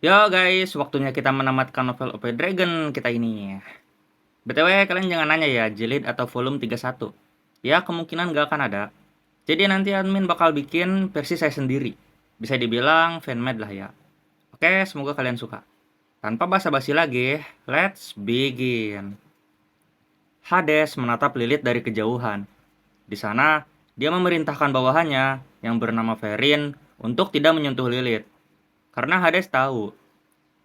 Yo guys, waktunya kita menamatkan novel OP Dragon kita ini. BTW, kalian jangan nanya ya, jilid atau volume 31. Ya, kemungkinan nggak akan ada. Jadi nanti admin bakal bikin versi saya sendiri. Bisa dibilang fanmade lah ya. Oke, semoga kalian suka. Tanpa basa-basi lagi, let's begin. Hades menatap Lilith dari kejauhan. Di sana, dia memerintahkan bawahannya yang bernama Verin untuk tidak menyentuh Lilith. Karena Hades tahu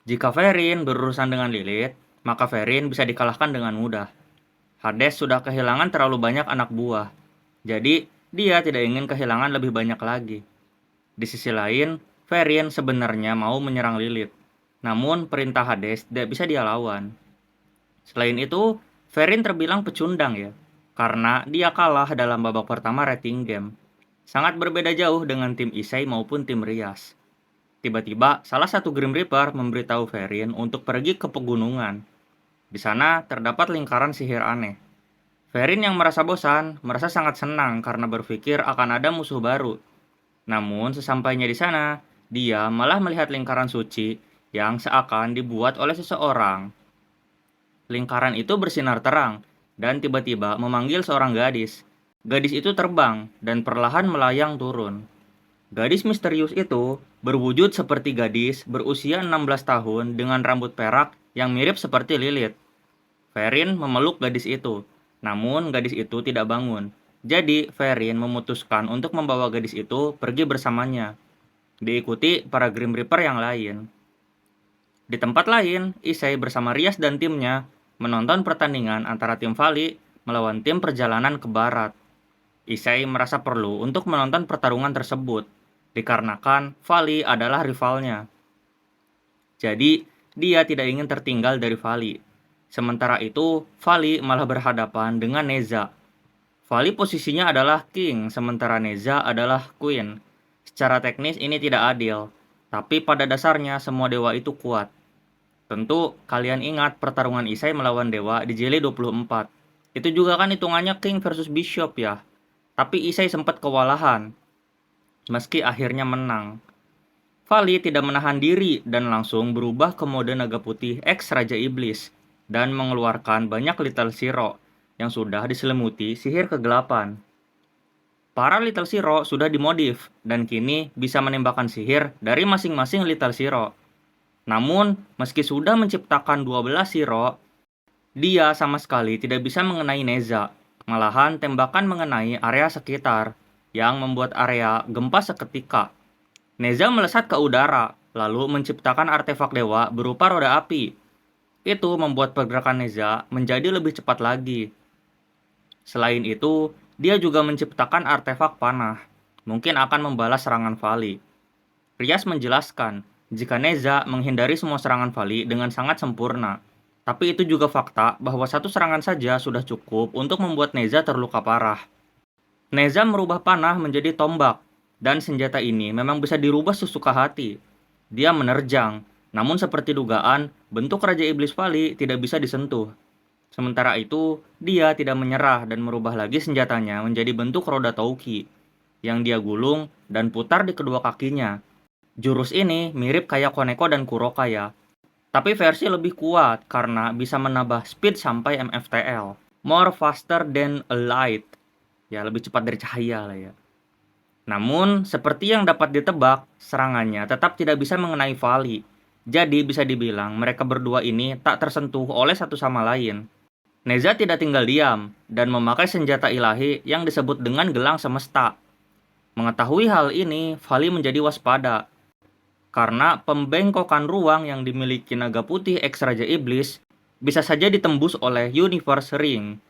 jika Verin berurusan dengan Lilith, maka Verin bisa dikalahkan dengan mudah. Hades sudah kehilangan terlalu banyak anak buah, jadi dia tidak ingin kehilangan lebih banyak lagi. Di sisi lain, Verin sebenarnya mau menyerang Lilith, namun perintah Hades tidak bisa dia lawan. Selain itu, Verin terbilang pecundang ya, karena dia kalah dalam babak pertama rating game. Sangat berbeda jauh dengan tim Isai maupun tim Rias. Tiba-tiba, salah satu Grim Reaper memberitahu Verin untuk pergi ke pegunungan. Di sana terdapat lingkaran sihir aneh. Verin yang merasa bosan, merasa sangat senang karena berpikir akan ada musuh baru. Namun, sesampainya di sana, dia malah melihat lingkaran suci yang seakan dibuat oleh seseorang. Lingkaran itu bersinar terang dan tiba-tiba memanggil seorang gadis. Gadis itu terbang dan perlahan melayang turun. Gadis misterius itu berwujud seperti gadis berusia 16 tahun dengan rambut perak yang mirip seperti Lilith. Verin memeluk gadis itu, namun gadis itu tidak bangun. Jadi, Verin memutuskan untuk membawa gadis itu pergi bersamanya, diikuti para Grim Reaper yang lain. Di tempat lain, Isai bersama Rias dan timnya menonton pertandingan antara tim Vali melawan tim perjalanan ke barat. Isai merasa perlu untuk menonton pertarungan tersebut, dikarenakan Vali adalah rivalnya. Jadi, dia tidak ingin tertinggal dari Vali. Sementara itu, Vali malah berhadapan dengan Neza. Vali posisinya adalah King, sementara Neza adalah Queen. Secara teknis ini tidak adil, tapi pada dasarnya semua dewa itu kuat. Tentu, kalian ingat pertarungan Isai melawan dewa di jilid 24. Itu juga kan hitungannya King versus Bishop ya. Tapi Isai sempat kewalahan, meski akhirnya menang. Vali tidak menahan diri dan langsung berubah ke mode naga putih X Raja Iblis dan mengeluarkan banyak Little Shiro yang sudah diselimuti sihir kegelapan. Para Little Shiro sudah dimodif dan kini bisa menembakkan sihir dari masing-masing Little Shiro. Namun, meski sudah menciptakan 12 Shiro, dia sama sekali tidak bisa mengenai Neza. Malahan tembakan mengenai area sekitar yang membuat area gempa seketika. Neza melesat ke udara, lalu menciptakan artefak dewa berupa roda api. Itu membuat pergerakan Neza menjadi lebih cepat lagi. Selain itu, dia juga menciptakan artefak panah. Mungkin akan membalas serangan Vali. Rias menjelaskan, jika Neza menghindari semua serangan Vali dengan sangat sempurna. Tapi itu juga fakta bahwa satu serangan saja sudah cukup untuk membuat Neza terluka parah. Neza merubah panah menjadi tombak, dan senjata ini memang bisa dirubah sesuka hati. Dia menerjang, namun seperti dugaan, bentuk Raja Iblis Vali tidak bisa disentuh. Sementara itu, dia tidak menyerah dan merubah lagi senjatanya menjadi bentuk roda Touki, yang dia gulung dan putar di kedua kakinya. Jurus ini mirip kayak Koneko dan Kuroka ya, tapi versi lebih kuat karena bisa menambah speed sampai MFTL. More faster than a light. Ya, lebih cepat dari cahaya lah ya. Namun, seperti yang dapat ditebak, serangannya tetap tidak bisa mengenai Vali. Jadi bisa dibilang mereka berdua ini tak tersentuh oleh satu sama lain. Neza tidak tinggal diam dan memakai senjata ilahi yang disebut dengan gelang semesta. Mengetahui hal ini, Vali menjadi waspada. Karena pembengkokan ruang yang dimiliki naga putih X Raja Iblis bisa saja ditembus oleh Universe Ring.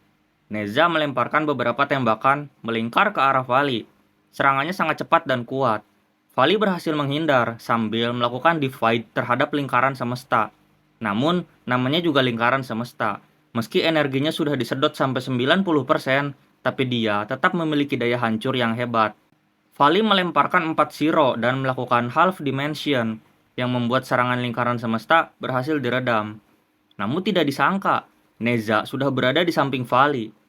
Neza melemparkan beberapa tembakan melingkar ke arah Vali. Serangannya sangat cepat dan kuat. Vali berhasil menghindar sambil melakukan divide terhadap lingkaran semesta. Namun, namanya juga lingkaran semesta. Meski energinya sudah disedot sampai 90%, tapi dia tetap memiliki daya hancur yang hebat. Vali melemparkan 4 Shiro dan melakukan half dimension, yang membuat serangan lingkaran semesta berhasil diredam. Namun tidak disangka, Neza sudah berada di samping Vali.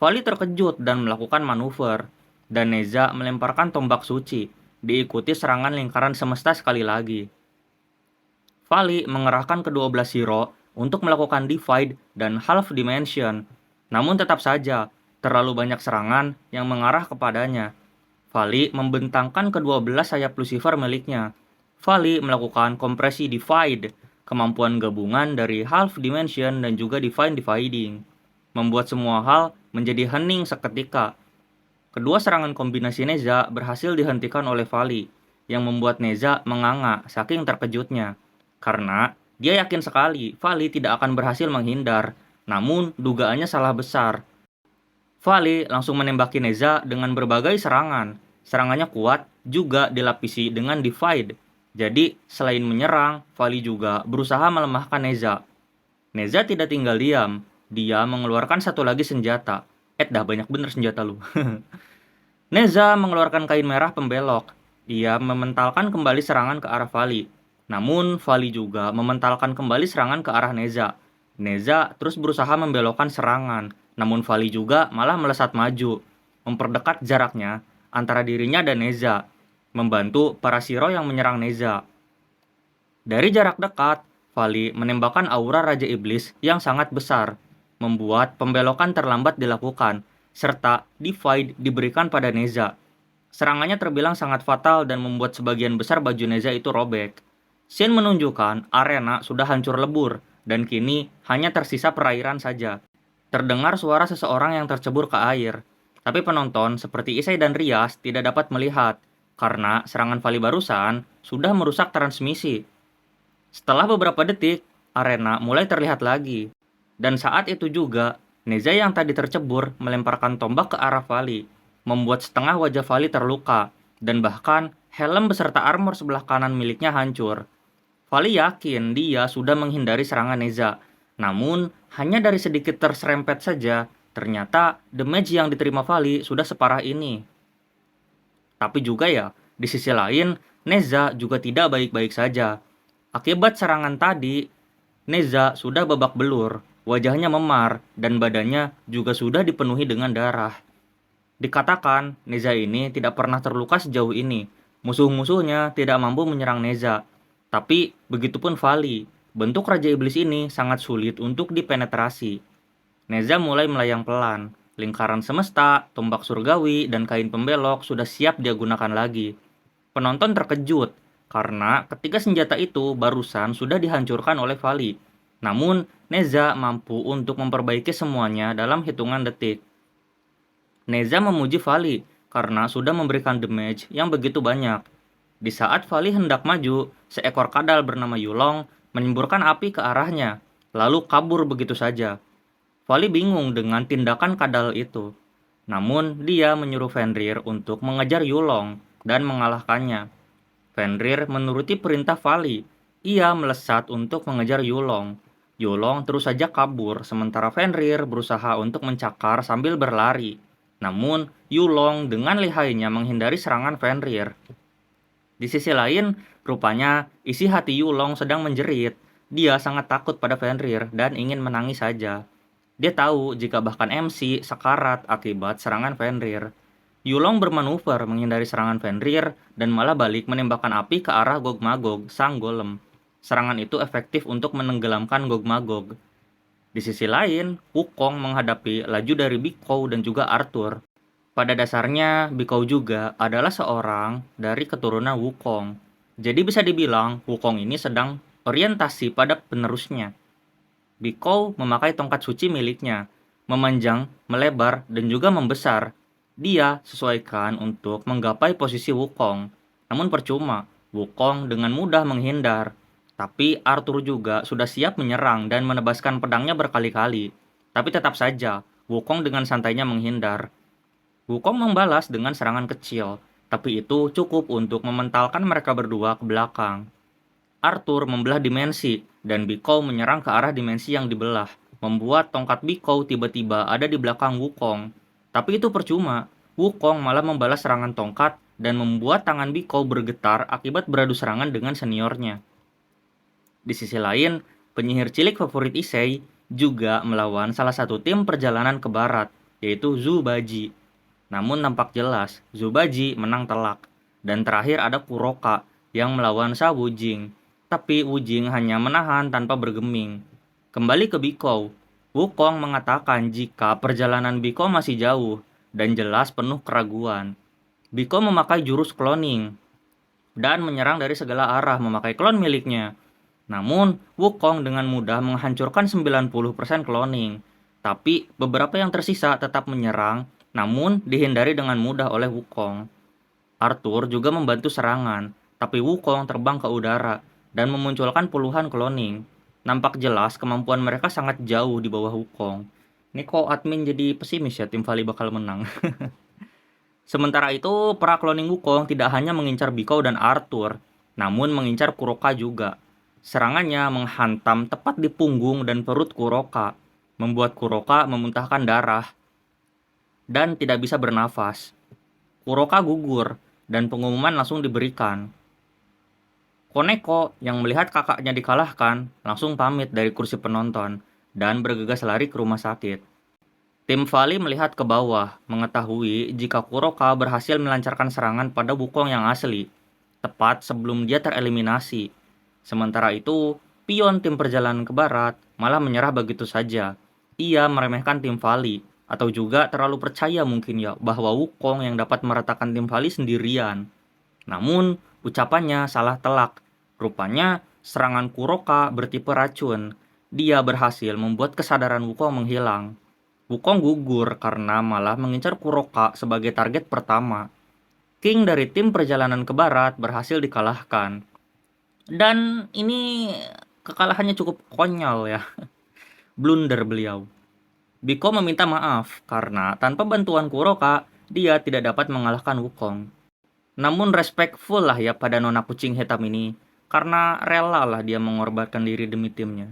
Vali terkejut dan melakukan manuver, dan Neza melemparkan tombak suci, diikuti serangan lingkaran semesta sekali lagi. Vali mengerahkan kedua belas hero untuk melakukan divide dan half dimension. Namun tetap saja, terlalu banyak serangan yang mengarah kepadanya. Vali membentangkan kedua belas sayap Lucifer miliknya. Vali melakukan kompresi divide, kemampuan gabungan dari half dimension dan juga divine dividing, membuat semua hal menjadi hening seketika. Kedua serangan kombinasi Neza berhasil dihentikan oleh Vali, yang membuat Neza menganga saking terkejutnya. Karena dia yakin sekali Vali tidak akan berhasil menghindar, namun dugaannya salah besar. Vali langsung menembaki Neza dengan berbagai serangan. Serangannya kuat, juga dilapisi dengan divide. Jadi, selain menyerang, Vali juga berusaha melemahkan Neza. Neza tidak tinggal diam, dia mengeluarkan satu lagi senjata. Dah banyak bener senjata lu. Neza mengeluarkan kain merah pembelok. Ia mementalkan kembali serangan ke arah Vali. Namun, Vali juga mementalkan kembali serangan ke arah Neza. Neza terus berusaha membelokkan serangan, namun Vali juga malah melesat maju, memperdekat jaraknya antara dirinya dan Neza, membantu para Shiro yang menyerang Neza. Dari jarak dekat, Vali menembakkan aura Raja Iblis yang sangat besar, membuat pembelokan terlambat dilakukan, serta divide diberikan pada Neza. Serangannya terbilang sangat fatal dan membuat sebagian besar baju Neza itu robek. Scene menunjukkan arena sudah hancur lebur, dan kini hanya tersisa perairan saja. Terdengar suara seseorang yang tercebur ke air, tapi penonton seperti Isai dan Rias tidak dapat melihat, karena serangan Vali barusan sudah merusak transmisi. Setelah beberapa detik, arena mulai terlihat lagi. Dan saat itu juga, Neza yang tadi tercebur melemparkan tombak ke arah Vali, membuat setengah wajah Vali terluka, dan bahkan helm beserta armor sebelah kanan miliknya hancur. Vali yakin dia sudah menghindari serangan Neza, namun hanya dari sedikit terserempet saja, ternyata damage yang diterima Vali sudah separah ini. Tapi juga ya, di sisi lain, Neza juga tidak baik-baik saja. Akibat serangan tadi, Neza sudah babak belur, wajahnya memar, dan badannya juga sudah dipenuhi dengan darah. Dikatakan, Neza ini tidak pernah terluka sejauh ini. Musuh-musuhnya tidak mampu menyerang Neza. Tapi, begitupun Vali. Bentuk Raja Iblis ini sangat sulit untuk dipenetrasi. Neza mulai melayang pelan. Lingkaran semesta, tombak surgawi, dan kain pembelok sudah siap dia gunakan lagi. Penonton terkejut, karena ketiga senjata itu barusan sudah dihancurkan oleh Vali. Namun, Neza mampu untuk memperbaiki semuanya dalam hitungan detik. Neza memuji Vali karena sudah memberikan damage yang begitu banyak. Di saat Vali hendak maju, seekor kadal bernama Yulong menyemburkan api ke arahnya, lalu kabur begitu saja. Vali bingung dengan tindakan kadal itu. Namun, dia menyuruh Fenrir untuk mengejar Yulong dan mengalahkannya. Fenrir menuruti perintah Vali. Ia melesat untuk mengejar Yulong. Yulong terus saja kabur, sementara Fenrir berusaha untuk mencakar sambil berlari. Namun, Yulong dengan lihainya menghindari serangan Fenrir. Di sisi lain, rupanya isi hati Yulong sedang menjerit. Dia sangat takut pada Fenrir dan ingin menangis saja. Dia tahu jika bahkan MC sekarat akibat serangan Fenrir. Yulong bermanuver menghindari serangan Fenrir dan malah balik menembakkan api ke arah Gog-Magog, sang golem. Serangan itu efektif untuk menenggelamkan Gog-Magog. Di sisi lain, Wukong menghadapi laju dari Biko dan juga Arthur. Pada dasarnya, Biko juga adalah seorang dari keturunan Wukong. Jadi bisa dibilang Wukong ini sedang orientasi pada penerusnya. Biko memakai tongkat suci miliknya, memanjang, melebar, dan juga membesar. Dia sesuaikan untuk menggapai posisi Wukong. Namun percuma, Wukong dengan mudah menghindar. Tapi Arthur juga sudah siap menyerang dan menebaskan pedangnya berkali-kali. Tapi tetap saja, Wukong dengan santainya menghindar. Wukong membalas dengan serangan kecil, tapi itu cukup untuk mementalkan mereka berdua ke belakang. Arthur membelah dimensi, dan Biko menyerang ke arah dimensi yang dibelah, membuat tongkat Biko tiba-tiba ada di belakang Wukong. Tapi itu percuma, Wukong malah membalas serangan tongkat dan membuat tangan Biko bergetar akibat beradu serangan dengan seniornya. Di sisi lain, penyihir cilik favorit Issei juga melawan salah satu tim perjalanan ke barat, yaitu Zubaji. Namun nampak jelas, Zubaji menang telak. Dan terakhir ada Kuroka yang melawan Sa Wujing. tapi Wu Jing hanya menahan tanpa bergeming. Kembali ke Biko, Wukong mengatakan jika perjalanan Biko masih jauh dan jelas penuh keraguan. Biko memakai jurus cloning dan menyerang dari segala arah memakai klon miliknya. Namun, Wukong dengan mudah menghancurkan 90% cloning. Tapi, beberapa yang tersisa tetap menyerang, namun dihindari dengan mudah oleh Wukong. Arthur juga membantu serangan, tapi Wukong terbang ke udara dan memunculkan puluhan cloning. Nampak jelas kemampuan mereka sangat jauh di bawah Wukong. Ini kok admin jadi pesimis ya, tim Vali bakal menang. Sementara itu, para cloning Wukong tidak hanya mengincar Biko dan Arthur, namun mengincar Kuroka juga. Serangannya menghantam tepat di punggung dan perut Kuroka, membuat Kuroka memuntahkan darah dan tidak bisa bernafas. Kuroka gugur, dan pengumuman langsung diberikan. Koneko yang melihat kakaknya dikalahkan langsung pamit dari kursi penonton dan bergegas lari ke rumah sakit. Tim Vali melihat ke bawah, mengetahui jika Kuroka berhasil melancarkan serangan pada Wukong yang asli, tepat sebelum dia tereliminasi. Sementara itu, pion tim perjalanan ke barat malah menyerah begitu saja. Ia meremehkan tim Vali, atau juga terlalu percaya mungkin ya bahwa Wukong yang dapat meratakan tim Vali sendirian. Namun, ucapannya salah telak. Rupanya, serangan Kuroka bertipe racun. Dia berhasil membuat kesadaran Wukong menghilang. Wukong gugur karena malah mengincar Kuroka sebagai target pertama. King dari tim perjalanan ke barat berhasil dikalahkan. Dan ini kekalahannya cukup konyol ya. Blunder beliau. Biko meminta maaf karena tanpa bantuan Kuroka, dia tidak dapat mengalahkan Wukong. Namun respectful lah ya pada nona kucing hitam ini, karena rela lah dia mengorbankan diri demi timnya.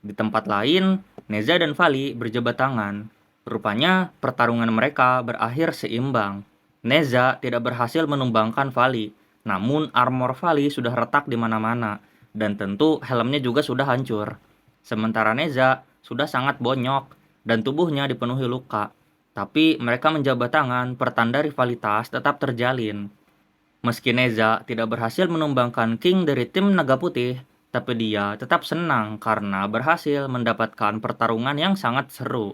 Di tempat lain, Neza dan Vali berjabat tangan. Rupanya pertarungan mereka berakhir seimbang. Neza tidak berhasil menumbangkan Vali, namun armor Vali sudah retak di mana-mana, dan tentu helmnya juga sudah hancur. Sementara Neza sudah sangat bonyok, dan tubuhnya dipenuhi luka. Tapi mereka menjabat tangan, pertanda rivalitas tetap terjalin. Meski Neza tidak berhasil menumbangkan King dari tim Naga Putih, tapi dia tetap senang karena berhasil mendapatkan pertarungan yang sangat seru.